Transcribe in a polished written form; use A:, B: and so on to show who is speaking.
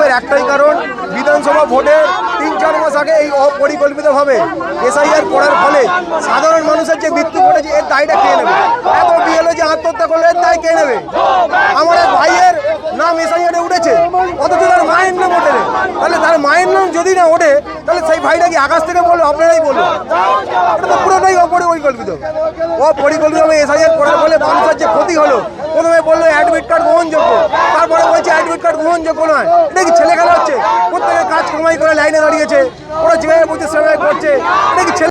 A: বিক্ষোভের একটাই কারণ, বিধানসভা ভোটের ৩-৪ মাস আগে এই অপরিকল্পিতভাবে এসআইআর করার ফলে সাধারণ মানুষের যে মৃত্যু ঘটেছে এর দায়টা কে নেবে? এত বিএলও যে আত্মহত্যা করলে এর দায় কে নেবে? আমার এক ভাইয়ের নাম এসআইআরে উঠেছে, অথচ তার মায়ের নাম ওঠে, তাহলে তার মায়ের নাম যদি না ওঠে তাহলে সেই ভাইটা কি আকাশ থেকে বললো? আপনারাই বলুন, এটা তো পুরোটাই অপরিকল্পিত। অপরিকল্পিতভাবে এসআইআর করার ফলে মানুষের যে ক্ষতি হলো, প্রথমে বললো অ্যাডমিট কার্ড গ্রহণযোগ্য, তারপরে বলছে অ্যাডমিট কার্ড গ্রহণযোগ্য নয়। এটা কি ছেলে খেলা হচ্ছে? প্রত্যেকে কাজ কামাই করে লাইনে দাঁড়িয়েছে, ওরা যেভাবে বুঝে সেভাবে করছে,